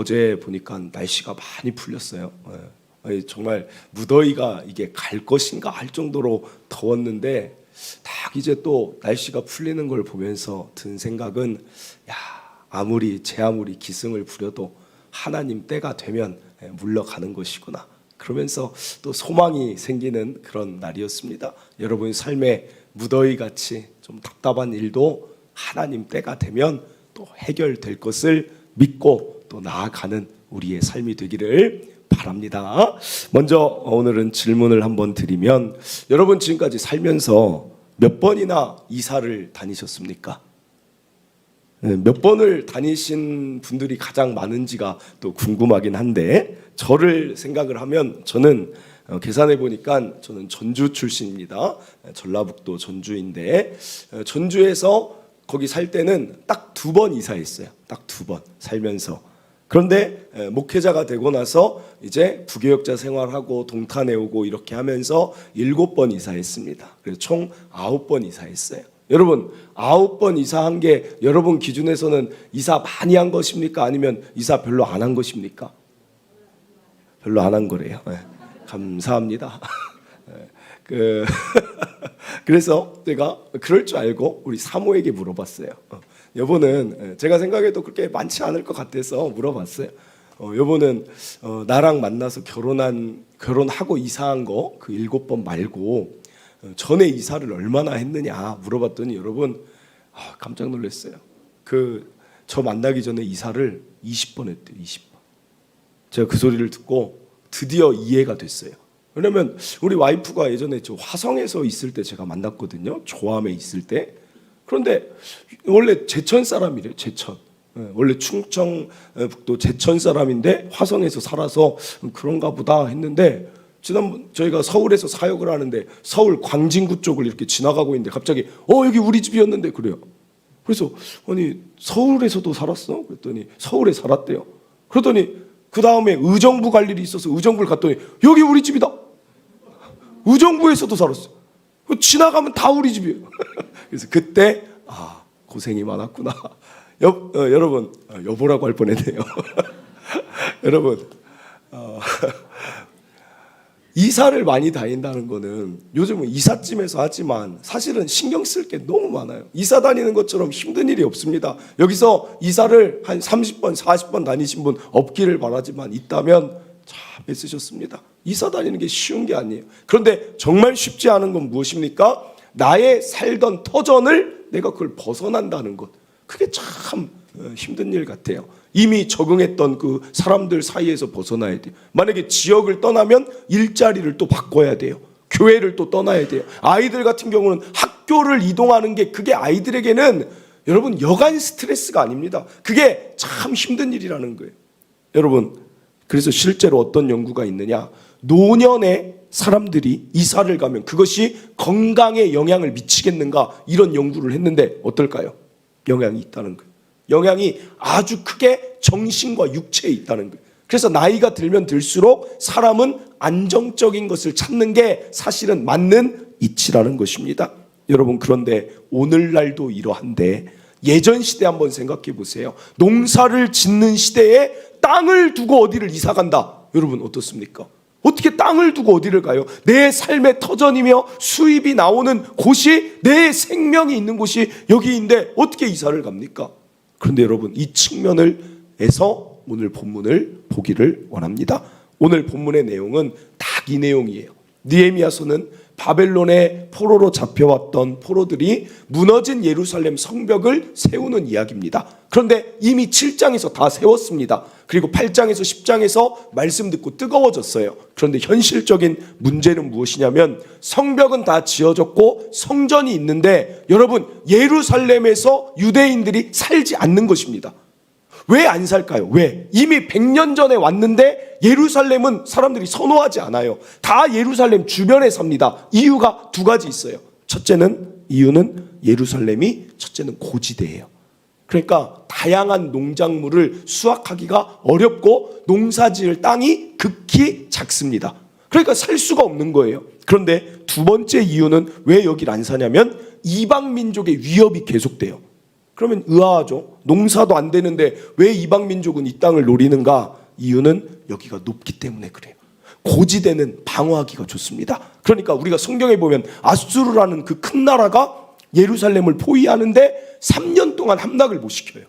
어제 보니까 날씨가 많이 풀렸어요. 정말 무더위가 이게 갈 것인가 할 정도로 더웠는데 딱 이제 또 날씨가 풀리는 걸 보면서 든 생각은 아무리 기승을 부려도 하나님 때가 되면 물러가는 것이구나. 그러면서 또 소망이 생기는 그런 날이었습니다. 여러분 삶에 무더위같이 좀 답답한 일도 하나님 때가 되면 또 해결될 것을 믿고 또 나아가는 우리의 삶이 되기를 바랍니다. 먼저 오늘은 질문을 한번 드리면, 여러분 지금까지 살면서 몇 번이나 이사를 다니셨습니까? 몇 번을 다니신 분들이 가장 많은지가 또 궁금하긴 한데, 저를 생각을 하면 저는 계산해 보니까 저는 전주 출신입니다. 전라북도 전주인데, 전주에서 거기 살 때는 딱 2번 이사했어요. 딱 2번 살면서. 그런데 목회자가 되고 나서 이제 부교역자 생활하고 동탄에 오고 이렇게 하면서 7번 이사했습니다. 그래서 총 9번 이사했어요. 여러분 9번 이사한 게 여러분 기준에서는 이사 많이 한 것입니까? 아니면 이사 별로 안 한 것입니까? 별로 안 한 거래요. 감사합니다. 그래서 제가 그럴 줄 알고 우리 사모에게 물어봤어요. 여보는 제가 생각해도 그렇게 많지 않을 것 같아서 물어봤어요. 여보는 나랑 만나서 결혼하고 이사한 거 그 7번 말고 전에 이사를 얼마나 했느냐 물어봤더니 여러분 깜짝 놀랐어요. 저 만나기 전에 이사를 20번 했대요. 20번. 제가 그 소리를 듣고 드디어 이해가 됐어요. 왜냐면 우리 와이프가 예전에 저 화성에서 있을 때 제가 만났거든요. 조암에 있을 때. 그런데 원래 제천 사람이래요. 제천. 원래 충청북도 제천 사람인데 화성에서 살아서 그런가 보다 했는데, 지난번 저희가 서울에서 사역을 하는데 서울 광진구 쪽을 이렇게 지나가고 있는데 갑자기 여기 우리 집이었는데 그래요. 그래서 아니 서울에서도 살았어? 그랬더니 서울에 살았대요. 그러더니 그 다음에 의정부 갈 일이 있어서 의정부를 갔더니 여기 우리 집이다. 의정부에서도 살았어. 지나가면 다 우리 집이에요. 그래서 그때 고생이 많았구나. 여러분 여보라고 할 뻔했네요. 여러분 이사를 많이 다닌다는 거는 요즘은 이삿짐에서 하지만 사실은 신경 쓸 게 너무 많아요. 이사 다니는 것처럼 힘든 일이 없습니다. 여기서 이사를 한 30번 40번 다니신 분 없기를 바라지만 있다면 참 애쓰셨습니다. 이사 다니는 게 쉬운 게 아니에요. 그런데 정말 쉽지 않은 건 무엇입니까? 나의 살던 터전을 내가 그걸 벗어난다는 것. 그게 참 힘든 일 같아요. 이미 적응했던 그 사람들 사이에서 벗어나야 돼요. 만약에 지역을 떠나면 일자리를 또 바꿔야 돼요. 교회를 또 떠나야 돼요. 아이들 같은 경우는 학교를 이동하는 게 그게 아이들에게는 여러분 여간 스트레스가 아닙니다. 그게 참 힘든 일이라는 거예요. 여러분 그래서 실제로 어떤 연구가 있느냐, 노년에 사람들이 이사를 가면 그것이 건강에 영향을 미치겠는가, 이런 연구를 했는데 어떨까요? 영향이 있다는 거예요. 영향이 아주 크게 정신과 육체에 있다는 거예요. 그래서 나이가 들면 들수록 사람은 안정적인 것을 찾는 게 사실은 맞는 이치라는 것입니다. 여러분 그런데 오늘날도 이러한데 예전 시대 한번 생각해 보세요. 농사를 짓는 시대에 땅을 두고 어디를 이사 간다. 여러분 어떻습니까? 어떻게 땅을 두고 어디를 가요? 내 삶의 터전이며 수입이 나오는 곳이, 내 생명이 있는 곳이 여기인데 어떻게 이사를 갑니까? 그런데 여러분 이 측면에서 오늘 본문을 보기를 원합니다. 오늘 본문의 내용은 딱 이 내용이에요. 느헤미야서는 바벨론의 포로로 잡혀왔던 포로들이 무너진 예루살렘 성벽을 세우는 이야기입니다. 그런데 이미 7장에서 다 세웠습니다. 그리고 8장에서 10장에서 말씀 듣고 뜨거워졌어요. 그런데 현실적인 문제는 무엇이냐면 성벽은 다 지어졌고 성전이 있는데 여러분 예루살렘에서 유대인들이 살지 않는 것입니다. 왜 안 살까요? 왜? 이미 100년 전에 왔는데 예루살렘은 사람들이 선호하지 않아요. 다 예루살렘 주변에 삽니다. 이유가 2가지 있어요. 이유는 예루살렘이 첫째는 고지대예요. 그러니까 다양한 농작물을 수확하기가 어렵고 농사지을 땅이 극히 작습니다. 그러니까 살 수가 없는 거예요. 그런데 2번째 이유는 왜 여기를 안 사냐면 이방 민족의 위협이 계속돼요. 그러면 의아하죠. 농사도 안 되는데 왜 이방 민족은 이 땅을 노리는가? 이유는 여기가 높기 때문에 그래요. 고지대는 방어하기가 좋습니다. 그러니까 우리가 성경에 보면 아수르라는 그 큰 나라가 예루살렘을 포위하는데 3년 동안 함락을 못 시켜요.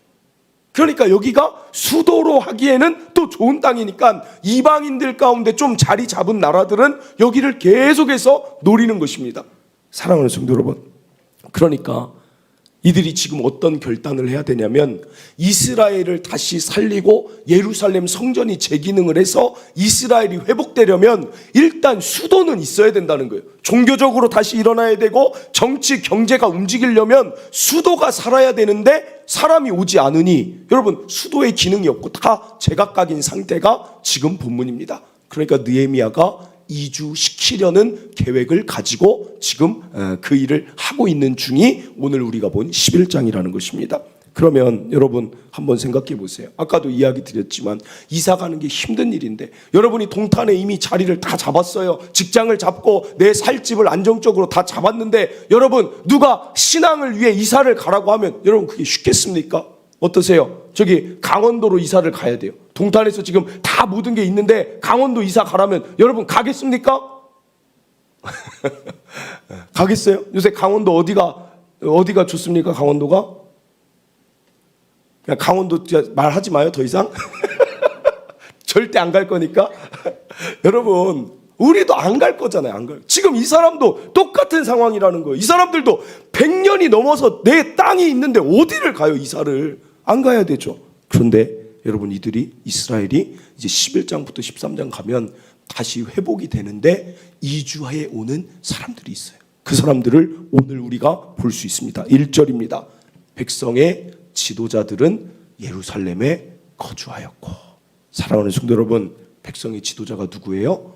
그러니까 여기가 수도로 하기에는 또 좋은 땅이니까 이방인들 가운데 좀 자리 잡은 나라들은 여기를 계속해서 노리는 것입니다. 사랑하는 성도 여러분, 그러니까 이들이 지금 어떤 결단을 해야 되냐면 이스라엘을 다시 살리고 예루살렘 성전이 재기능을 해서 이스라엘이 회복되려면 일단 수도는 있어야 된다는 거예요. 종교적으로 다시 일어나야 되고 정치 경제가 움직이려면 수도가 살아야 되는데 사람이 오지 않으니 여러분 수도의 기능이 없고 다 제각각인 상태가 지금 본문입니다. 그러니까 느헤미야가 이주시키려는 계획을 가지고 지금 그 일을 하고 있는 중이 오늘 우리가 본 11장이라는 것입니다. 그러면 여러분 한번 생각해 보세요. 아까도 이야기 드렸지만 이사 가는 게 힘든 일인데 여러분이 동탄에 이미 자리를 다 잡았어요. 직장을 잡고 내 살 집을 안정적으로 다 잡았는데 여러분 누가 신앙을 위해 이사를 가라고 하면 여러분 그게 쉽겠습니까? 어떠세요? 저기 강원도로 이사를 가야 돼요. 동탄에서 지금 다 모든 게 있는데 강원도 이사 가라면 여러분 가겠습니까? 가겠어요? 요새 강원도 어디가 좋습니까? 강원도가? 그냥 강원도 말하지 마요 더 이상. 절대 안 갈 거니까. 여러분 우리도 안 갈 거잖아요. 안 가요. 지금 이 사람도 똑같은 상황이라는 거예요. 이 사람들도 100년이 넘어서 내 땅이 있는데 어디를 가요? 이사를 안 가야 되죠. 그런데 여러분 이스라엘이 이제 11장부터 13장 가면 다시 회복이 되는데 이주해 오는 사람들이 있어요. 그 사람들을 오늘 우리가 볼 수 있습니다. 1절입니다. 백성의 지도자들은 예루살렘에 거주하였고. 사랑하는 성도 여러분, 백성의 지도자가 누구예요?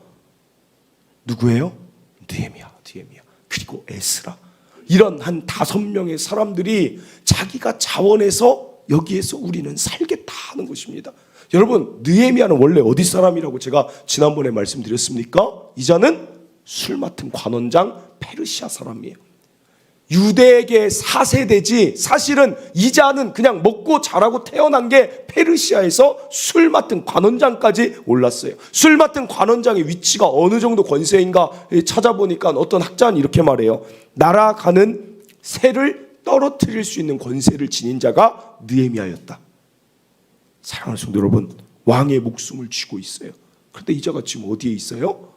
느헤미야. 그리고 에스라. 이런 한 5명의 사람들이 자기가 자원해서 여기에서 우리는 살겠다 하는 것입니다. 여러분 느헤미야는 원래 어디 사람이라고 제가 지난번에 말씀드렸습니까? 이 자는 술 맡은 관원장 페르시아 사람이에요. 유대에게 4세대지 사실은 이 자는 그냥 먹고 자라고 태어난 게 페르시아에서 술 맡은 관원장까지 올랐어요. 술 맡은 관원장의 위치가 어느 정도 권세인가 찾아보니까 어떤 학자는 이렇게 말해요. 날아가는 새를 떨어뜨릴 수 있는 권세를 지닌 자가 느헤미야였다. 사랑하는 성도 여러분, 왕의 목숨을 쥐고 있어요. 그런데 이 자가 지금 어디에 있어요?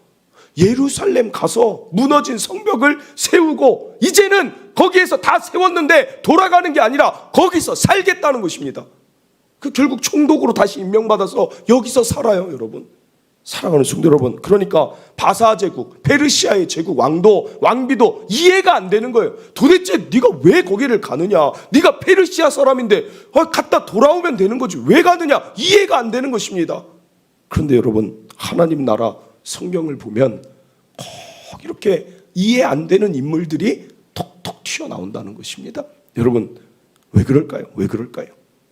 예루살렘 가서 무너진 성벽을 세우고 이제는 거기에서 다 세웠는데 돌아가는 게 아니라 거기서 살겠다는 것입니다. 그 결국 총독으로 다시 임명받아서 여기서 살아요, 여러분. 사랑하는 성도 여러분, 그러니까 바사 제국, 페르시아의 제국 왕비도 이해가 안 되는 거예요. 도대체 네가 왜 거기를 가느냐? 네가 페르시아 사람인데 갔다 돌아오면 되는 거지 왜 가느냐? 이해가 안 되는 것입니다. 그런데 여러분 하나님 나라 성경을 보면 꼭 이렇게 이해 안 되는 인물들이 톡톡 튀어나온다는 것입니다. 여러분 왜 그럴까요?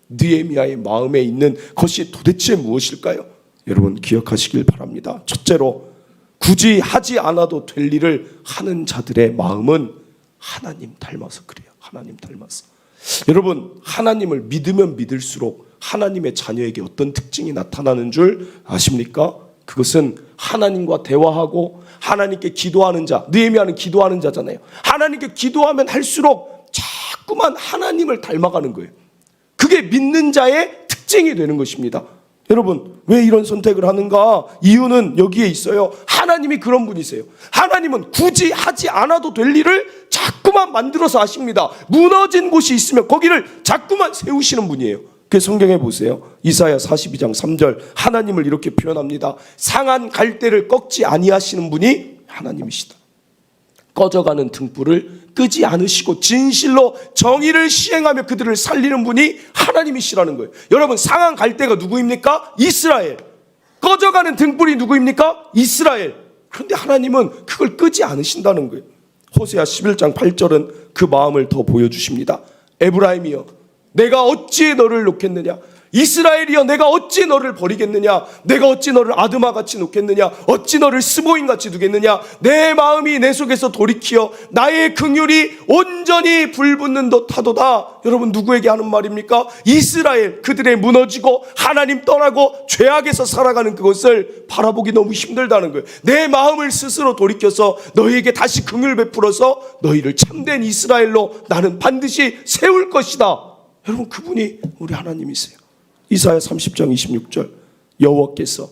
느헤미야의 마음에 있는 것이 도대체 무엇일까요? 여러분 기억하시길 바랍니다. 첫째로 굳이 하지 않아도 될 일을 하는 자들의 마음은 하나님 닮아서 그래요. 하나님 닮아서. 여러분 하나님을 믿으면 믿을수록 하나님의 자녀에게 어떤 특징이 나타나는 줄 아십니까? 그것은 하나님과 대화하고 하나님께 기도하는 자. 느헤미야는 기도하는 자잖아요. 하나님께 기도하면 할수록 자꾸만 하나님을 닮아가는 거예요. 그게 믿는 자의 특징이 되는 것입니다. 여러분 왜 이런 선택을 하는가? 이유는 여기에 있어요. 하나님이 그런 분이세요. 하나님은 굳이 하지 않아도 될 일을 자꾸만 만들어서 하십니다. 무너진 곳이 있으면 거기를 자꾸만 세우시는 분이에요. 그 성경에 보세요. 이사야 42장 3절 하나님을 이렇게 표현합니다. 상한 갈대를 꺾지 아니하시는 분이 하나님이시다. 꺼져가는 등불을 끄지 않으시고 진실로 정의를 시행하며 그들을 살리는 분이 하나님이시라는 거예요. 여러분 상한 갈대가 누구입니까? 이스라엘. 꺼져가는 등불이 누구입니까? 이스라엘. 그런데 하나님은 그걸 끄지 않으신다는 거예요. 호세아 11장 8절은 그 마음을 더 보여주십니다. 에브라임이여 내가 어찌 너를 놓겠느냐? 이스라엘이여 내가 어찌 너를 버리겠느냐, 내가 어찌 너를 아드마같이 놓겠느냐, 어찌 너를 스보임같이 두겠느냐. 내 마음이 내 속에서 돌이키어 나의 긍휼이 온전히 불붙는 듯하도다. 여러분, 누구에게 하는 말입니까? 이스라엘, 그들의 무너지고 하나님 떠나고 죄악에서 살아가는 그것을 바라보기 너무 힘들다는 거예요. 내 마음을 스스로 돌이켜서 너희에게 다시 긍휼 베풀어서 너희를 참된 이스라엘로 나는 반드시 세울 것이다. 여러분, 그분이 우리 하나님이세요. 이사야 30장 26절, 여호와께서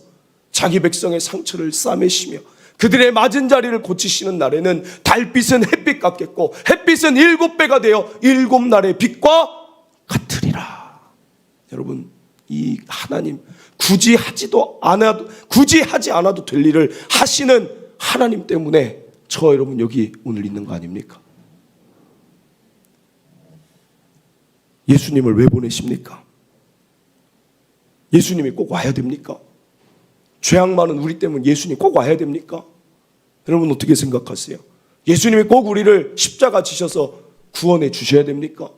자기 백성의 상처를 싸매시며 그들의 맞은 자리를 고치시는 날에는 달빛은 햇빛 같겠고 햇빛은 7배가 되어 7날의 빛과 같으리라. 여러분, 이 하나님, 굳이 하지 않아도 될 일을 하시는 하나님 때문에 저 여러분 여기 오늘 있는 거 아닙니까? 예수님을 왜 보내십니까? 예수님이 꼭 와야 됩니까? 죄악 많은 우리 때문에 예수님 꼭 와야 됩니까? 여러분, 어떻게 생각하세요? 예수님이 꼭 우리를 십자가 지셔서 구원해 주셔야 됩니까?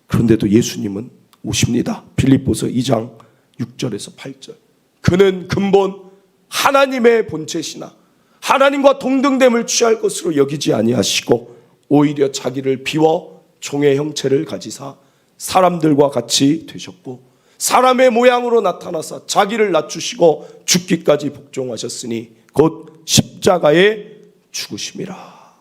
그런데도 예수님은 오십니다. 빌립보서 2장 6절에서 8절. 그는 근본 하나님의 본체시나 하나님과 동등됨을 취할 것으로 여기지 아니하시고 오히려 자기를 비워 종의 형체를 가지사 사람들과 같이 되셨고 사람의 모양으로 나타나사 자기를 낮추시고 죽기까지 복종하셨으니 곧 십자가에 죽으심이라.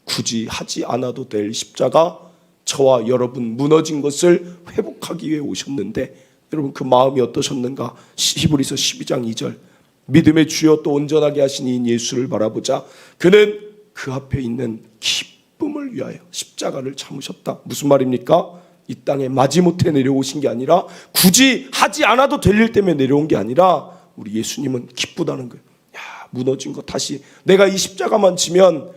굳이 하지 않아도 될 십자가, 저와 여러분 무너진 것을 회복하기 위해 오셨는데 여러분, 그 마음이 어떠셨는가? 히브리서 12장 2절, 믿음의 주여 또 온전하게 하신 이 예수를 바라보자. 그는 그 앞에 있는 기쁨을 위하여 십자가를 참으셨다. 무슨 말입니까? 이 땅에 마지못해 내려오신 게 아니라, 굳이 하지 않아도 될 일 때문에 내려온 게 아니라, 우리 예수님은 기쁘다는 거예요. 야, 무너진 거 다시, 내가 이 십자가만 지면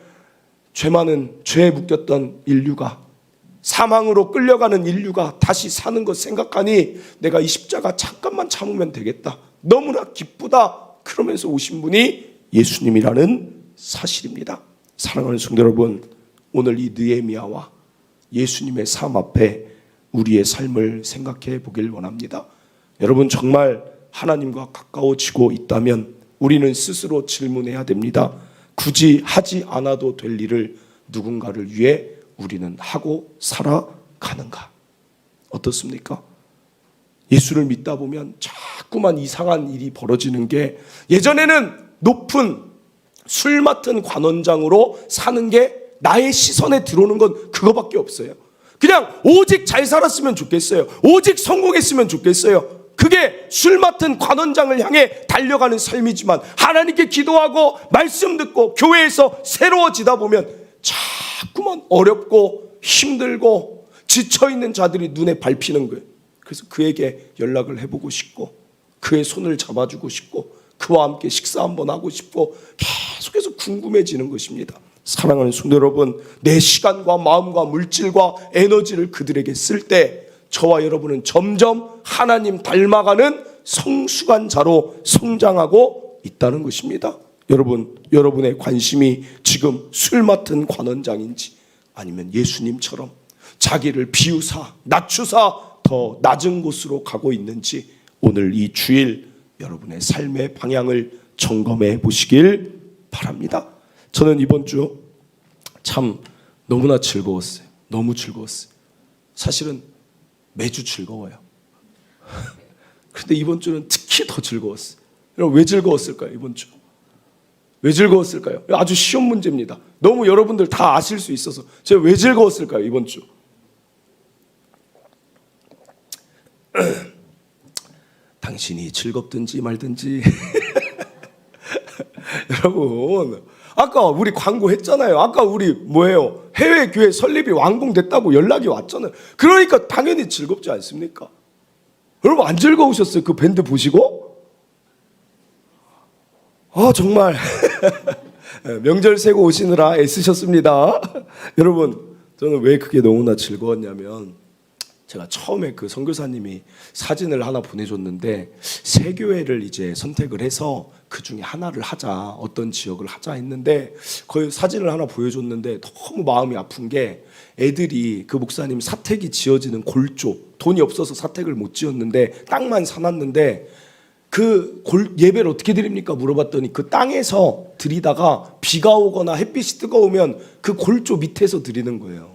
죄 많은, 죄에 묶였던 인류가, 사망으로 끌려가는 인류가 다시 사는 것 생각하니 내가 이 십자가 잠깐만 참으면 되겠다. 너무나 기쁘다. 그러면서 오신 분이 예수님이라는 사실입니다. 사랑하는 성도 여러분, 오늘 이 느헤미야와 예수님의 삶 앞에 우리의 삶을 생각해 보길 원합니다. 여러분, 정말 하나님과 가까워지고 있다면 우리는 스스로 질문해야 됩니다. 굳이 하지 않아도 될 일을 누군가를 위해 우리는 하고 살아가는가? 어떻습니까? 예수를 믿다 보면 자꾸만 이상한 일이 벌어지는 게, 예전에는 높은 술 맡은 관원장으로 사는 게 나의 시선에 들어오는 건 그거밖에 없어요. 그냥 오직 잘 살았으면 좋겠어요. 오직 성공했으면 좋겠어요. 그게 술 맡은 관원장을 향해 달려가는 삶이지만, 하나님께 기도하고 말씀 듣고 교회에서 새로워지다 보면 자꾸만 어렵고 힘들고 지쳐있는 자들이 눈에 밟히는 거예요. 그래서 그에게 연락을 해보고 싶고 그의 손을 잡아주고 싶고 그와 함께 식사 한번 하고 싶고 계속해서 궁금해지는 것입니다. 사랑하는 성도 여러분, 내 시간과 마음과 물질과 에너지를 그들에게 쓸 때 저와 여러분은 점점 하나님 닮아가는 성숙한 자로 성장하고 있다는 것입니다. 여러분, 여러분의 관심이 지금 술 맡은 관원장인지 아니면 예수님처럼 자기를 비우사 낮추사 더 낮은 곳으로 가고 있는지, 오늘 이 주일 여러분의 삶의 방향을 점검해 보시길 바랍니다. 저는 이번 주 참 너무나 즐거웠어요. 너무 즐거웠어요. 사실은 매주 즐거워요. 그런데 이번 주는 특히 더 즐거웠어요. 여러분, 왜 즐거웠을까요? 이번 주 왜 즐거웠을까요? 아주 쉬운 문제입니다. 너무 여러분들 다 아실 수 있어서 제가 왜 즐거웠을까요? 이번 주 당신이 즐겁든지 말든지 여러분, 아까 우리 광고 했잖아요. 아까 우리 뭐예요? 해외 교회 설립이 완공됐다고 연락이 왔잖아요. 그러니까 당연히 즐겁지 않습니까? 여러분, 안 즐거우셨어요? 그 밴드 보시고? 정말 명절 세고 오시느라 애쓰셨습니다. 여러분, 저는 왜 그게 너무나 즐거웠냐면, 제가 처음에 그 선교사님이 사진을 하나 보내줬는데 세 교회를 이제 선택을 해서 그 중에 하나를 하자, 어떤 지역을 하자 했는데 그 사진을 하나 보여줬는데 너무 마음이 아픈 게 애들이 그 목사님 사택이 지어지는 골조, 돈이 없어서 사택을 못 지었는데 땅만 사놨는데 그 예배를 어떻게 드립니까? 물어봤더니 그 땅에서 드리다가 비가 오거나 햇빛이 뜨거우면 그 골조 밑에서 드리는 거예요.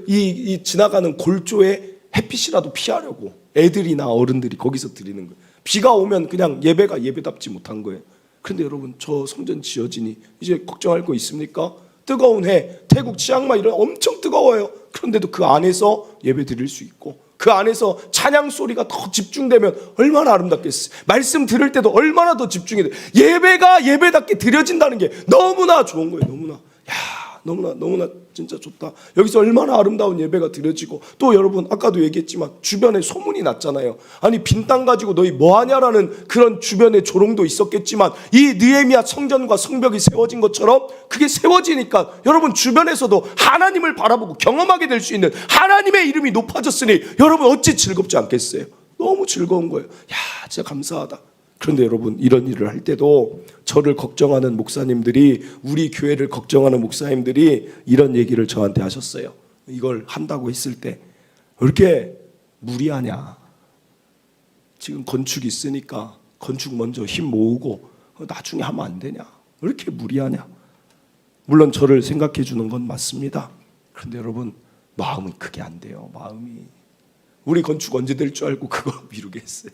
이 지나가는 골조에 햇빛이라도 피하려고 애들이나 어른들이 거기서 드리는 거예요. 비가 오면 그냥 예배가 예배답지 못한 거예요. 그런데 여러분, 저 성전 지어지니 이제 걱정할 거 있습니까? 뜨거운 해, 태국 치앙마이 이런 엄청 뜨거워요. 그런데도 그 안에서 예배 드릴 수 있고 그 안에서 찬양 소리가 더 집중되면 얼마나 아름답겠어요. 말씀 들을 때도 얼마나 더 집중이 돼. 예배가 예배답게 드려진다는 게 너무나 좋은 거예요. 너무나. 너무나 진짜 좋다. 여기서 얼마나 아름다운 예배가 드려지고, 또 여러분 아까도 얘기했지만 주변에 소문이 났잖아요. 아니 빈 땅 가지고 너희 뭐하냐라는 그런 주변의 조롱도 있었겠지만 이 느헤미야 성전과 성벽이 세워진 것처럼 그게 세워지니까 여러분 주변에서도 하나님을 바라보고 경험하게 될 수 있는 하나님의 이름이 높아졌으니 여러분 어찌 즐겁지 않겠어요? 너무 즐거운 거예요. 진짜 감사하다. 그런데 여러분, 이런 일을 할 때도 저를 걱정하는 목사님들이, 우리 교회를 걱정하는 목사님들이 이런 얘기를 저한테 하셨어요. 이걸 한다고 했을 때 왜 이렇게 무리하냐, 지금 건축 있으니까 건축 먼저 힘 모으고 나중에 하면 안 되냐, 왜 이렇게 무리하냐. 물론 저를 생각해 주는 건 맞습니다. 그런데 여러분, 마음은 그게 안 돼요. 마음이. 우리 건축 언제 될 줄 알고 그거 미루겠어요.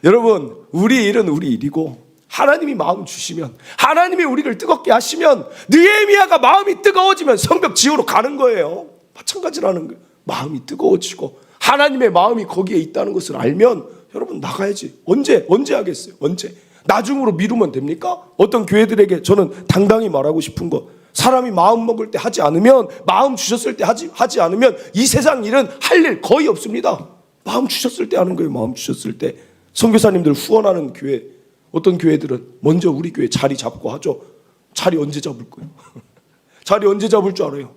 여러분, 우리 일은 우리 일이고 하나님이 마음 주시면, 하나님이 우리를 뜨겁게 하시면, 느헤미야가 마음이 뜨거워지면 성벽 지으러 가는 거예요. 마찬가지라는 거예요. 마음이 뜨거워지고 하나님의 마음이 거기에 있다는 것을 알면 여러분 나가야지. 언제 하겠어요? 언제? 나중으로 미루면 됩니까? 어떤 교회들에게 저는 당당히 말하고 싶은 것, 사람이 마음 먹을 때 하지 않으면, 마음 주셨을 때 하지 않으면 이 세상 일은 할 일 거의 없습니다. 마음 주셨을 때 하는 거예요. 마음 주셨을 때. 선교사님들 후원하는 교회, 어떤 교회들은 먼저 우리 교회 자리 잡고 하죠. 자리 언제 잡을 거예요? 자리 언제 잡을 줄 알아요?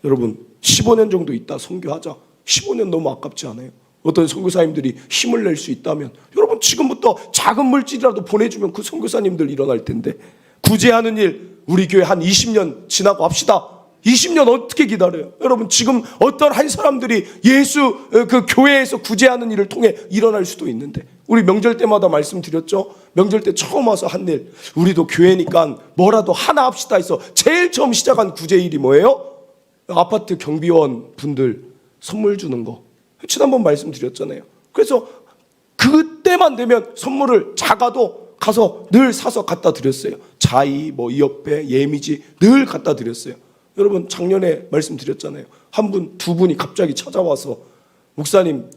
여러분, 15년 정도 있다 선교하자. 15년 너무 아깝지 않아요? 어떤 선교사님들이 힘을 낼 수 있다면 여러분 지금부터 작은 물질이라도 보내주면 그 선교사님들 일어날 텐데, 구제하는 일 우리 교회 한 20년 지나고 합시다. 20년 어떻게 기다려요? 여러분, 지금 어떤 한 사람들이 예수 그 교회에서 구제하는 일을 통해 일어날 수도 있는데, 우리 명절 때마다 말씀드렸죠. 명절 때 처음 와서 한 일, 우리도 교회니까 뭐라도 하나 합시다 해서 제일 처음 시작한 구제 일이 뭐예요? 아파트 경비원 분들 선물 주는 거. 지난번 말씀드렸잖아요. 그래서 그때만 되면 선물을 작아도 가서 늘 사서 갖다 드렸어요. 자이, 이 옆에 예미지 늘 갖다 드렸어요. 여러분, 작년에 말씀드렸잖아요. 한 분, 두 분이 갑자기 찾아와서, 목사님,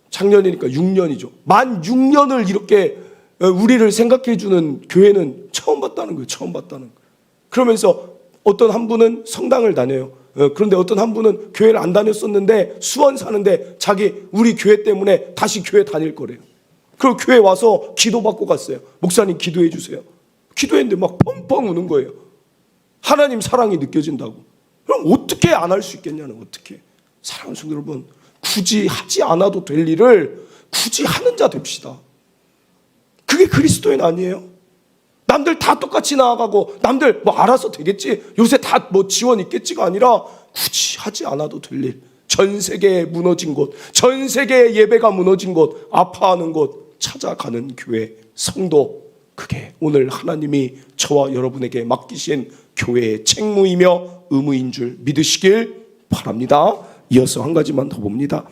작년이니까 6년이죠. 만 6년을 이렇게 우리를 생각해 주는 교회는 처음 봤다는 거예요. 처음 봤다는 거예요. 그러면서 어떤 한 분은 성당을 다녀요. 그런데 어떤 한 분은 교회를 안 다녔었는데 수원 사는데 우리 교회 때문에 다시 교회 다닐 거래요. 그리고 교회 와서 기도받고 갔어요. 목사님 기도해 주세요. 기도했는데 막 펑펑 우는 거예요. 하나님 사랑이 느껴진다고. 그럼 어떻게 안 할 수 있겠냐는, 어떻게. 사랑하는 성도 여러분, 굳이 하지 않아도 될 일을 굳이 하는 자 됩시다. 그게 그리스도인 아니에요? 남들 다 똑같이 나아가고 남들 알아서 되겠지, 요새 다 지원 있겠지가 아니라 굳이 하지 않아도 될 일, 전 세계에 무너진 곳, 전 세계에 예배가 무너진 곳, 아파하는 곳 찾아가는 교회, 성도, 그게 오늘 하나님이 저와 여러분에게 맡기신 교회의 책무이며 의무인 줄 믿으시길 바랍니다. 이어서 한 가지만 더 봅니다.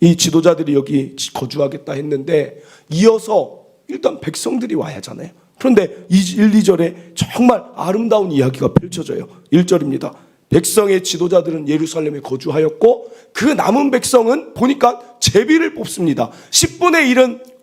이 지도자들이 여기 거주하겠다 했는데 이어서 일단 백성들이 와야 하잖아요. 그런데 1, 2절에 정말 아름다운 이야기가 펼쳐져요. 1절입니다. 백성의 지도자들은 예루살렘에 거주하였고 그 남은 백성은 보니까 제비를 뽑습니다. 10분의 1은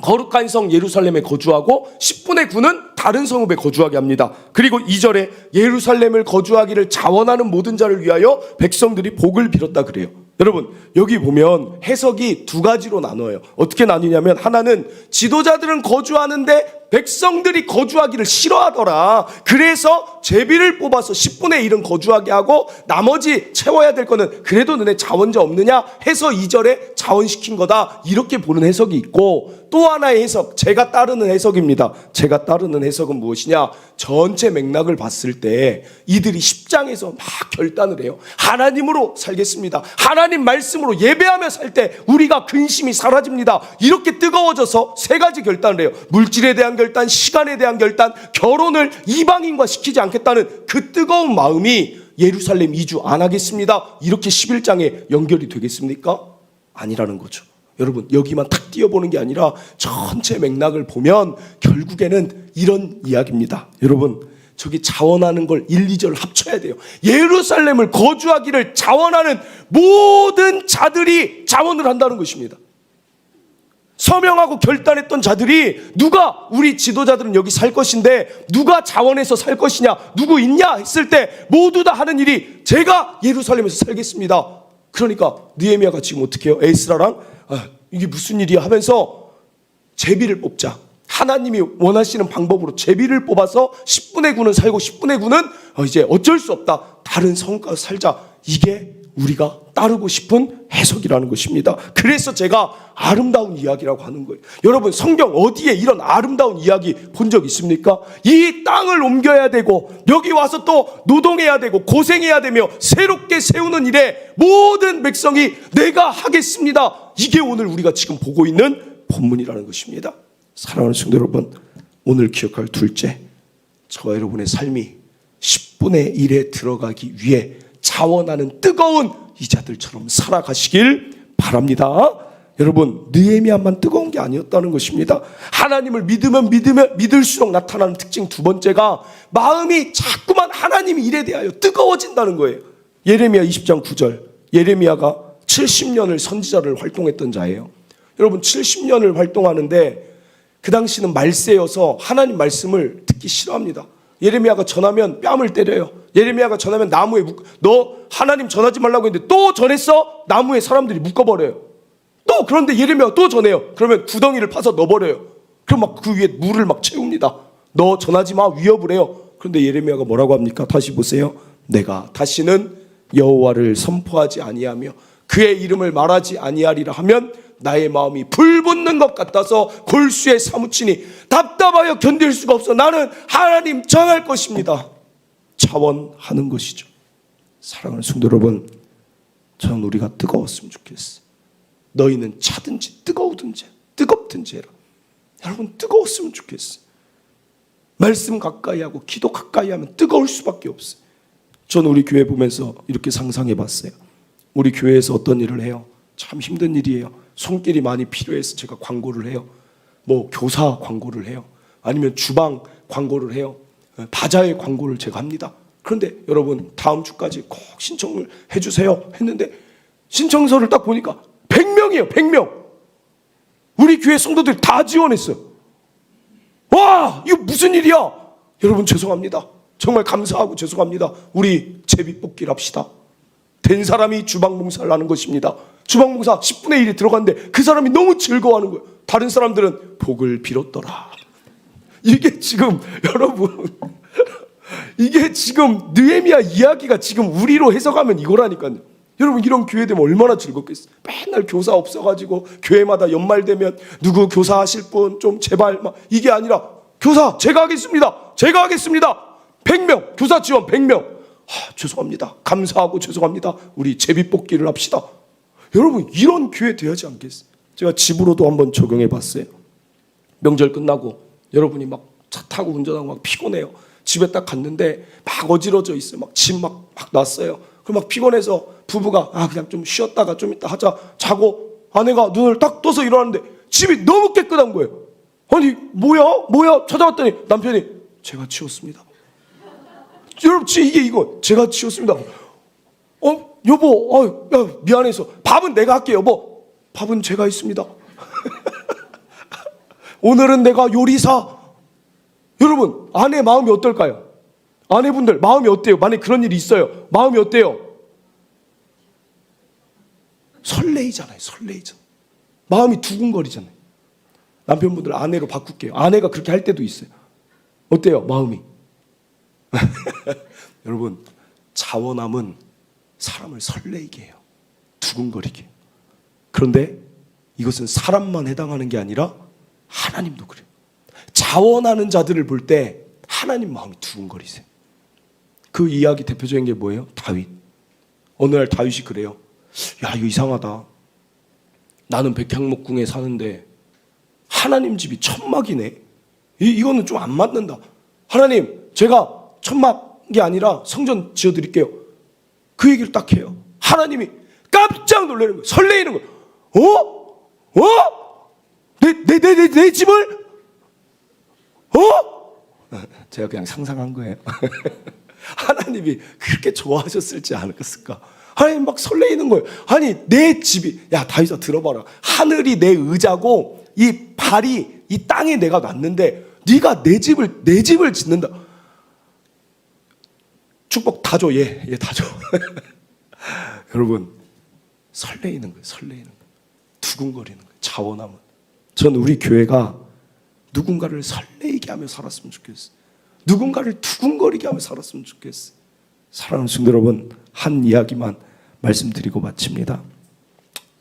거룩한 성 예루살렘에 거주하고 10분의 9는 다른 성읍에 거주하게 합니다. 그리고 2절에 예루살렘을 거주하기를 자원하는 모든 자를 위하여 백성들이 복을 빌었다 그래요. 여러분, 여기 보면 해석이 두 가지로 나눠요. 어떻게 나뉘냐면, 하나는 지도자들은 거주하는데 백성들이 거주하기를 싫어하더라. 그래서 제비를 뽑아서 10분의 1은 거주하게 하고 나머지 채워야 될 거는 그래도 너네 자원자 없느냐 해서 2절에 자원시킨 거다. 이렇게 보는 해석이 있고, 또 하나의 해석, 제가 따르는 해석입니다. 제가 따르는 해석은 무엇이냐? 전체 맥락을 봤을 때 이들이 10장에서 막 결단을 해요. 하나님으로 살겠습니다. 하나님 말씀으로 예배하며 살 때 우리가 근심이 사라집니다. 이렇게 뜨거워져서 세 가지 결단을 해요. 물질에 대한 결단, 시간에 대한 결단, 결혼을 이방인과 시키지 않겠다는 그 뜨거운 마음이 예루살렘 이주 안 하겠습니다. 이렇게 11장에 연결이 되겠습니까? 아니라는 거죠. 여러분, 여기만 탁 띄워보는 게 아니라 전체 맥락을 보면 결국에는 이런 이야기입니다. 여러분, 저기 자원하는 걸 1, 2절 합쳐야 돼요. 예루살렘을 거주하기를 자원하는 모든 자들이 자원을 한다는 것입니다. 서명하고 결단했던 자들이, 누가, 우리 지도자들은 여기 살 것인데 누가 자원해서 살 것이냐, 누구 있냐 했을 때 모두 다 하는 일이, 제가 예루살렘에서 살겠습니다. 그러니까 느헤미야가 지금 어떻게 해요? 에스라랑 이게 무슨 일이야 하면서 제비를 뽑자. 하나님이 원하시는 방법으로 제비를 뽑아서 10분의 9는 살고 10분의 9는 이제 어쩔 수 없다, 다른 성과 살자. 이게 우리가 따르고 싶은 해석이라는 것입니다. 그래서 제가 아름다운 이야기라고 하는 거예요. 여러분, 성경 어디에 이런 아름다운 이야기 본 적 있습니까? 이 땅을 옮겨야 되고 여기 와서 또 노동해야 되고 고생해야 되며 새롭게 세우는 일에 모든 백성이 내가 하겠습니다. 이게 오늘 우리가 지금 보고 있는 본문이라는 것입니다. 사랑하는 성도 여러분, 오늘 기억할 둘째, 저와 여러분의 삶이 10분의 1에 들어가기 위해 자원하는 뜨거운 이자들처럼 살아가시길 바랍니다. 여러분, 느헤미야만 뜨거운 게 아니었다는 것입니다. 하나님을 믿으면 믿을수록 나타나는 특징 두 번째가, 마음이 자꾸만 하나님 일에 대하여 뜨거워진다는 거예요. 예레미야 20장 9절, 예레미야가 70년을 선지자를 활동했던 자예요. 여러분, 70년을 활동하는데 그 당시는 말세여서 하나님 말씀을 듣기 싫어합니다. 예레미야가 전하면 뺨을 때려요. 예레미야가 전하면 나무에 너 하나님 전하지 말라고 했는데 또 전했어? 나무에 사람들이 묶어버려요. 또 그런데 예레미야가 또 전해요. 그러면 구덩이를 파서 넣어버려요. 그럼 막 그 위에 물을 막 채웁니다. 너 전하지 마, 위협을 해요. 그런데 예레미야가 뭐라고 합니까? 다시 보세요. 내가 다시는 여호와를 선포하지 아니하며 그의 이름을 말하지 아니하리라 하면 나의 마음이 불붙는 것 같아서 골수에 사무치니 답답하여 견딜 수가 없어. 나는 하나님 전할 것입니다. 자원하는 것이죠. 사랑하는 성도 여러분, 저는 우리가 뜨거웠으면 좋겠어요. 너희는 차든지 뜨거우든지 뜨겁든지 해라. 여러분, 뜨거웠으면 좋겠어요. 말씀 가까이 하고 기도 가까이 하면 뜨거울 수밖에 없어요. 저는 우리 교회 보면서 이렇게 상상해 봤어요. 우리 교회에서 어떤 일을 해요? 참 힘든 일이에요. 손길이 많이 필요해서 제가 광고를 해요. 뭐 교사 광고를 해요. 아니면 주방 광고를 해요. 바자회 광고를 제가 합니다. 그런데 여러분, 다음 주까지 꼭 신청을 해주세요 했는데 신청서를 딱 보니까 100명이에요. 100명. 우리 교회 성도들이 다 지원했어요. 와, 이거 무슨 일이야? 여러분, 죄송합니다. 정말 감사하고 죄송합니다. 우리 제비 뽑기를 합시다. 된 사람이 주방봉사를 하는 것입니다. 주방봉사 10분의 1이 들어갔는데 그 사람이 너무 즐거워하는 거예요. 다른 사람들은 복을 빌었더라. 이게 지금 여러분, 이게 지금 느헤미야 이야기가 지금 우리로 해석하면 이거라니까요. 여러분, 이런 교회 되면 얼마나 즐겁겠어요. 맨날 교사 없어가지고 교회마다 연말 되면 누구 교사 하실 분 좀 제발 막, 이게 아니라 교사 제가 하겠습니다. 제가 하겠습니다. 100명 교사 지원 100명. 죄송합니다. 감사하고 죄송합니다. 우리 제비 뽑기를 합시다. 여러분, 이런 교회 돼야지 않겠어요? 제가 집으로도 한번 적용해 봤어요. 명절 끝나고 여러분이 막 차 타고 운전하고 막 피곤해요. 집에 딱 갔는데 막 어지러져 있어요. 막 집 막 났어요. 그럼 막 피곤해서 부부가 그냥 좀 쉬었다가 좀 이따 하자 자고, 아내가 눈을 딱 떠서 일어났는데 집이 너무 깨끗한 거예요. 아니 뭐야 찾아봤더니 남편이 제가 치웠습니다. 여러분, 이거 제가 치웠습니다. 여보, 야, 미안해서 밥은 내가 할게. 여보, 밥은 제가 했습니다. 오늘은 내가 요리사. 여러분, 아내 마음이 어떨까요? 아내분들 마음이 어때요? 만약 그런 일이 있어요. 마음이 어때요? 설레이잖아요. 마음이 두근거리잖아요. 남편분들 아내로 바꿀게요. 아내가 그렇게 할 때도 있어요. 어때요? 마음이. 여러분, 자원함은 사람을 설레이게 해요. 두근거리게. 그런데 이것은 사람만 해당하는 게 아니라 하나님도 그래요. 자원하는 자들을 볼 때 하나님 마음이 두근거리세요. 그 이야기 대표적인 게 뭐예요? 다윗. 어느 날 다윗이 그래요. 야, 이거 이상하다. 나는 백향목궁에 사는데 하나님 집이 천막이네. 이거는 좀 안 맞는다. 하나님, 제가 천막이 아니라 성전 지어드릴게요. 그 얘기를 딱 해요. 하나님이 깜짝 놀라는 거예요. 설레이는 거예요. 내 집을? 제가 그냥 상상한 거예요. 하나님이 그렇게 좋아하셨을지 않았을까? 하나님 막 설레이는 거예요. 아니, 내 집이, 야, 다윗아, 들어봐라. 하늘이 내 의자고 이 발이 이 땅에 내가 놨는데 네가 내 집을 짓는다. 축복 다 줘. 얘 다 줘. 여러분, 설레이는 거예요. 설레이는 거예요. 두근거리는 거예요. 자원함은. 전 우리 교회가 누군가를 설레이게 하며 살았으면 좋겠어요. 누군가를 두근거리게 하며 살았으면 좋겠어요. 사랑하는 성도 여러분, 한 이야기만 말씀드리고 마칩니다.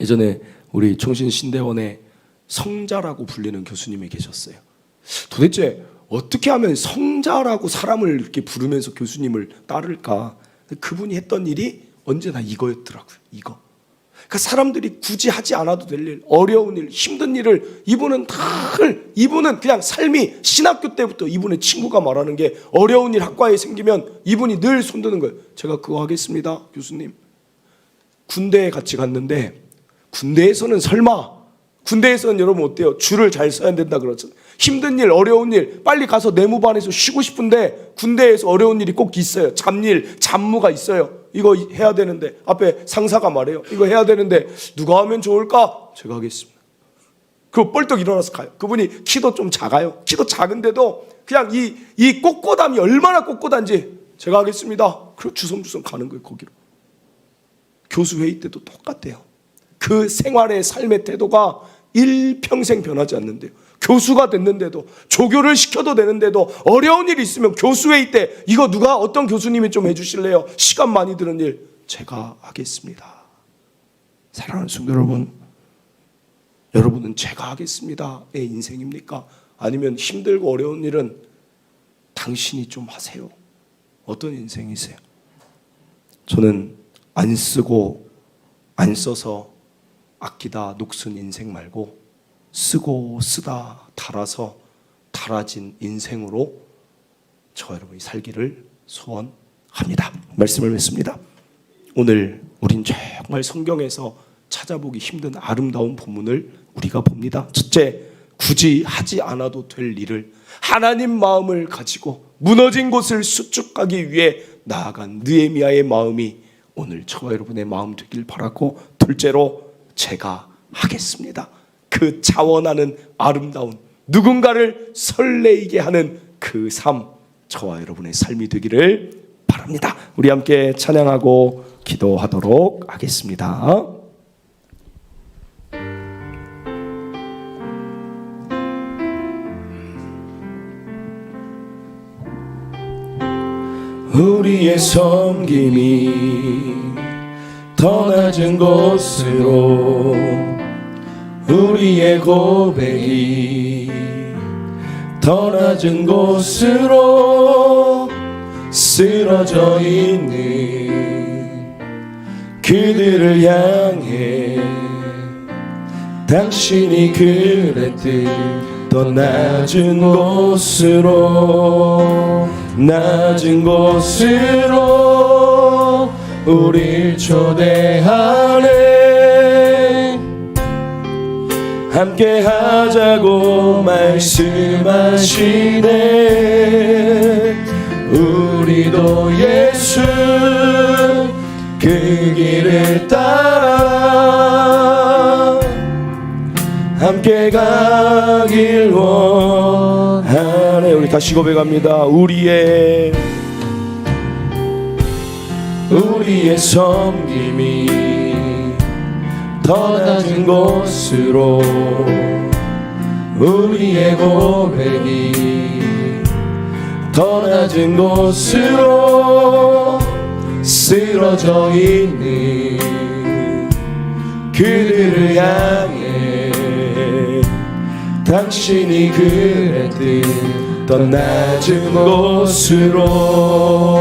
예전에 우리 총신신대원에 성자라고 불리는 교수님이 계셨어요. 도대체 어떻게 하면 성자라고 사람을 이렇게 부르면서 교수님을 따를까? 그분이 했던 일이 언제나 이거였더라고요. 이거. 그러니까 사람들이 굳이 하지 않아도 될 일, 어려운 일, 힘든 일을 이분은 그냥 삶이 신학교 때부터 이분의 친구가 말하는 게 어려운 일 학과에 생기면 이분이 늘 손드는 거예요. 제가 그거 하겠습니다, 교수님. 군대에 같이 갔는데 군대에서는 여러분 어때요? 줄을 잘 서야 된다 그러잖아요. 힘든 일, 어려운 일, 빨리 가서 내무반에서 쉬고 싶은데 군대에서 어려운 일이 꼭 있어요. 잡무가 있어요. 이거 해야 되는데 앞에 상사가 말해요. 이거 해야 되는데 누가 하면 좋을까? 제가 하겠습니다. 그리고 뻘떡 일어나서 가요. 그분이 키도 좀 작아요. 키도 작은데도 그냥 이 꼿꼿함이 얼마나 꼿꼿한지 제가 하겠습니다. 그리고 주섬주섬 가는 거예요. 거기로. 교수 회의 때도 똑같대요. 그 생활의 삶의 태도가 일평생 변하지 않는데요. 교수가 됐는데도, 조교를 시켜도 되는데도 어려운 일이 있으면 교수회의 때 이거 누가 어떤 교수님이 좀 해주실래요? 시간 많이 드는 일 제가 하겠습니다. 사랑하는 성도 여러분, 여러분은 제가 하겠습니다의 인생입니까? 아니면 힘들고 어려운 일은 당신이 좀 하세요? 어떤 인생이세요? 저는 안 쓰고 안 써서 아끼다 녹슨 인생 말고 쓰고 쓰다 달아서 달아진 인생으로 저 여러분이 살기를 소원합니다. 말씀을 맺습니다. 오늘 우린 정말 성경에서 찾아보기 힘든 아름다운 본문을 우리가 봅니다. 첫째, 굳이 하지 않아도 될 일을 하나님 마음을 가지고 무너진 곳을 수축하기 위해 나아간 느헤미야의 마음이 오늘 저와 여러분의 마음 되길 바라고, 둘째로 제가 하겠습니다. 그 자원하는 아름다운, 누군가를 설레이게 하는 그 삶, 저와 여러분의 삶이 되기를 바랍니다. 우리 함께 찬양하고 기도하도록 하겠습니다. 우리의 섬김이 더 낮은 곳으로, 우리의 고백이 더 낮은 곳으로 쓰러져 있는 그들을 향해 당신이 그랬듯 더 낮은 곳으로 우릴 초대하네. 함께 하자고 말씀하시네. 우리도 예수 그 길을 따라 함께 가길 원하네. 우리 다시 고백합니다. 우리의 섬김이 더 낮은 곳으로, 우리의 고백이 더 낮은 곳으로 쓰러져 있는 그들을 향해 당신이 그랬듯 더 낮은 곳으로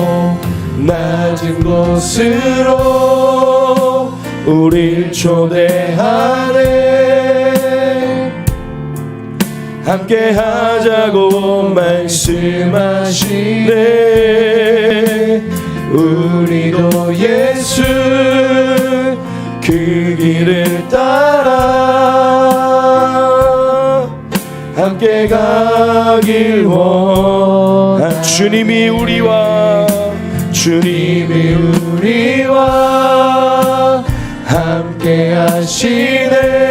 우릴 초대하네. 함께 하자고 말씀하시네. 우리도 예수 그 길을 따라 함께 가길 원하. 주님이 우리와 함께 하시네.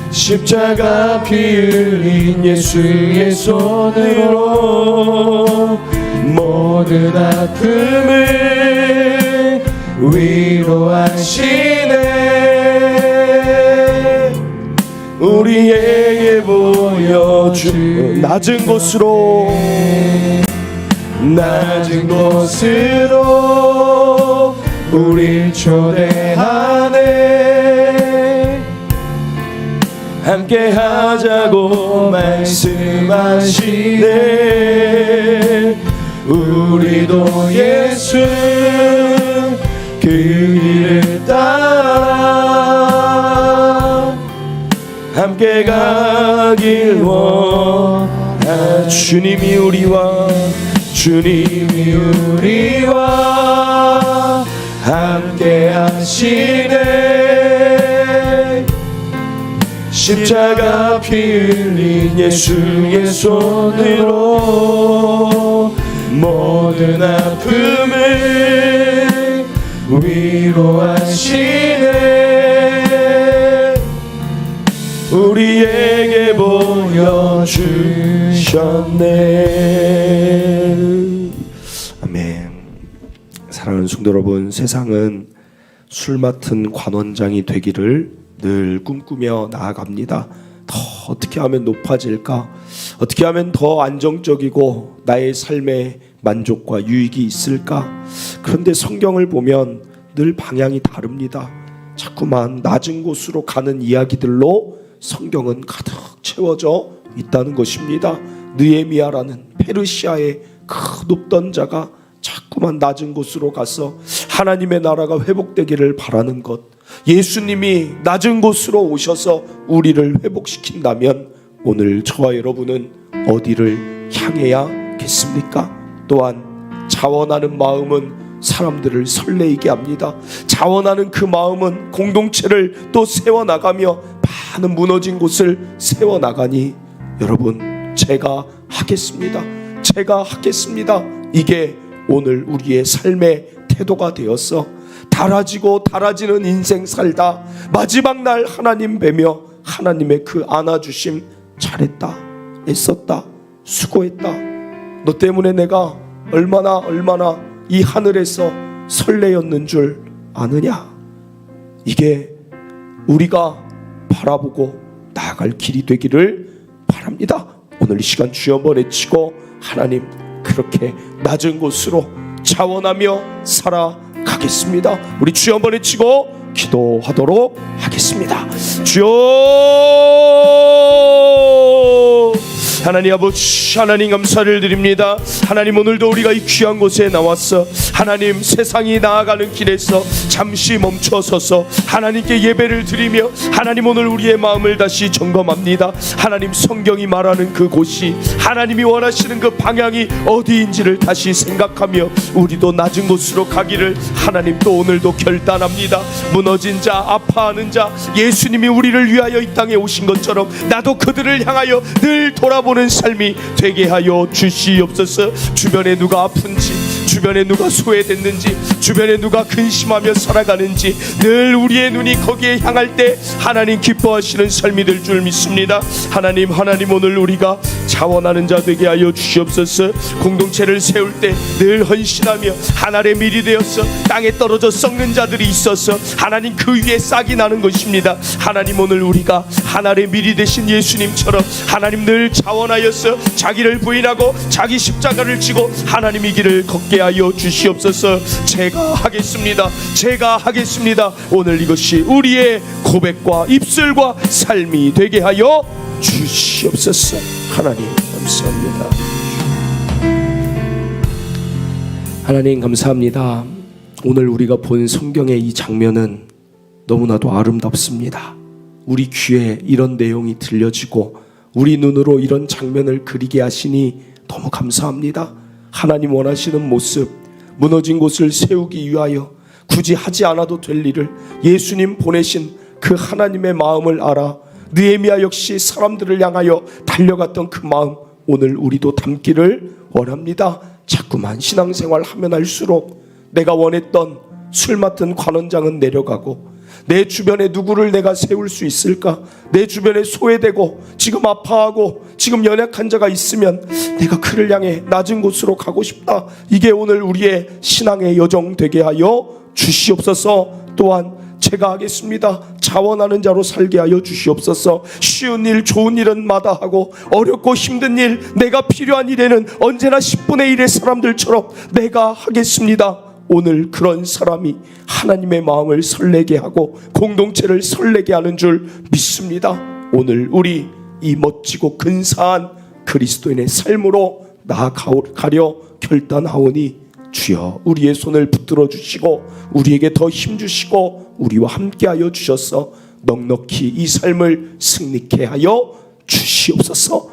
십자가 피 흘린 예수의 손으로 모든 아픔을 위로하시네. 우리에게 보여준 낮은 곳으로 우릴 초대하네. 함께 하자고 말씀하시네. 우리도 예수 그 길을 따라 함께 가길 원하. 주님이 우리와 함께 하시네. 십자가 피 흘린 예수의 손으로 모든 아픔을 위로하시네. 우리에게 보여주셨네. 아멘. 사랑하는 성도 여러분, 세상은 술 맡은 관원장이 되기를 늘 꿈꾸며 나아갑니다. 더 어떻게 하면 높아질까? 어떻게 하면 더 안정적이고 나의 삶에 만족과 유익이 있을까? 그런데 성경을 보면 늘 방향이 다릅니다. 자꾸만 낮은 곳으로 가는 이야기들로 성경은 가득 채워져 있다는 것입니다. 느헤미야라는 페르시아의 그 높던 자가 자꾸만 낮은 곳으로 가서 하나님의 나라가 회복되기를 바라는 것, 예수님이 낮은 곳으로 오셔서 우리를 회복시킨다면 오늘 저와 여러분은 어디를 향해야겠습니까? 또한 자원하는 마음은 사람들을 설레이게 합니다. 자원하는 그 마음은 공동체를 또 세워나가며 많은 무너진 곳을 세워나가니 여러분, 제가 하겠습니다. 이게 오늘 우리의 삶의 태도가 되었어. 달아지고 달아지는 인생 살다 마지막 날 하나님 뵈며 하나님의 그 안아주심, 잘했다, 애썼다, 수고했다, 너 때문에 내가 얼마나 이 하늘에서 설레였는 줄 아느냐. 이게 우리가 바라보고 나아갈 길이 되기를 바랍니다. 오늘 이 시간 주여 한번 외치고 하나님, 그렇게 낮은 곳으로 자원하며 살아가겠습니다. 우리 주여 한번 외치고 기도하도록 하겠습니다. 주여, 하나님 아버지, 하나님 감사를 드립니다. 하나님, 오늘도 우리가 이 귀한 곳에 나왔어 하나님, 세상이 나아가는 길에서 잠시 멈춰서서 하나님께 예배를 드리며 하나님, 오늘 우리의 마음을 다시 점검합니다. 하나님, 성경이 말하는 그곳이, 하나님이 원하시는 그 방향이 어디인지를 다시 생각하며 우리도 낮은 곳으로 가기를 하나님 또 오늘도 결단합니다. 무너진 자, 아파하는 자, 예수님이 우리를 위하여 이 땅에 오신 것처럼 나도 그들을 향하여 늘 돌아보는 삶이 되게 하여 주시옵소서. 주변에 누가 아픈지, 주변에 누가 소외됐는지, 주변에 누가 근심하며 살아가는지 늘 우리의 눈이 거기에 향할 때 하나님 기뻐하시는 삶이 될 줄 믿습니다. 하나님 오늘 우리가 자원하는 자 되게 하여 주시옵소서. 공동체를 세울 때 늘 헌신하며 하늘의 밀이 되어서 땅에 떨어져 썩는 자들이 있어서 하나님 그 위에 싹이 나는 것입니다. 하나님, 오늘 우리가 하늘의 밀이 되신 예수님처럼 하나님 늘 자원하여서 자기를 부인하고 자기 십자가를 지고 하나님의 길을 걷게 하여 주시옵소서. 제가 하겠습니다. 제가 하겠습니다. 오늘 이것이 우리의 고백과 입술과 삶이 되게 하여 주시옵소서. 하나님 감사합니다. 하나님 감사합니다. 오늘 우리가 본 성경의 이 장면은 너무나도 아름답습니다. 우리 귀에 이런 내용이 들려지고 우리 눈으로 이런 장면을 그리게 하시니 너무 감사합니다. 하나님 원하시는 모습, 무너진 곳을 세우기 위하여 굳이 하지 않아도 될 일을 예수님 보내신 그 하나님의 마음을 알아 느헤미야 역시 사람들을 향하여 달려갔던 그 마음, 오늘 우리도 담기를 원합니다. 자꾸만 신앙생활 하면 할수록 내가 원했던 술 맡은 관원장은 내려가고 내 주변에 누구를 내가 세울 수 있을까? 내 주변에 소외되고 지금 아파하고 지금 연약한 자가 있으면 내가 그를 향해 낮은 곳으로 가고 싶다. 이게 오늘 우리의 신앙의 여정 되게 하여 주시옵소서. 또한 제가 하겠습니다. 자원하는 자로 살게 하여 주시옵소서. 쉬운 일 좋은 일은 마다하고 어렵고 힘든 일, 내가 필요한 일에는 언제나 10분의 1의 사람들처럼 내가 하겠습니다. 오늘 그런 사람이 하나님의 마음을 설레게 하고 공동체를 설레게 하는 줄 믿습니다. 오늘 우리 이 멋지고 근사한 그리스도인의 삶으로 나아가려 결단하오니 주여 우리의 손을 붙들어 주시고 우리에게 더 힘 주시고 우리와 함께하여 주셔서 넉넉히 이 삶을 승리케 하여 주시옵소서.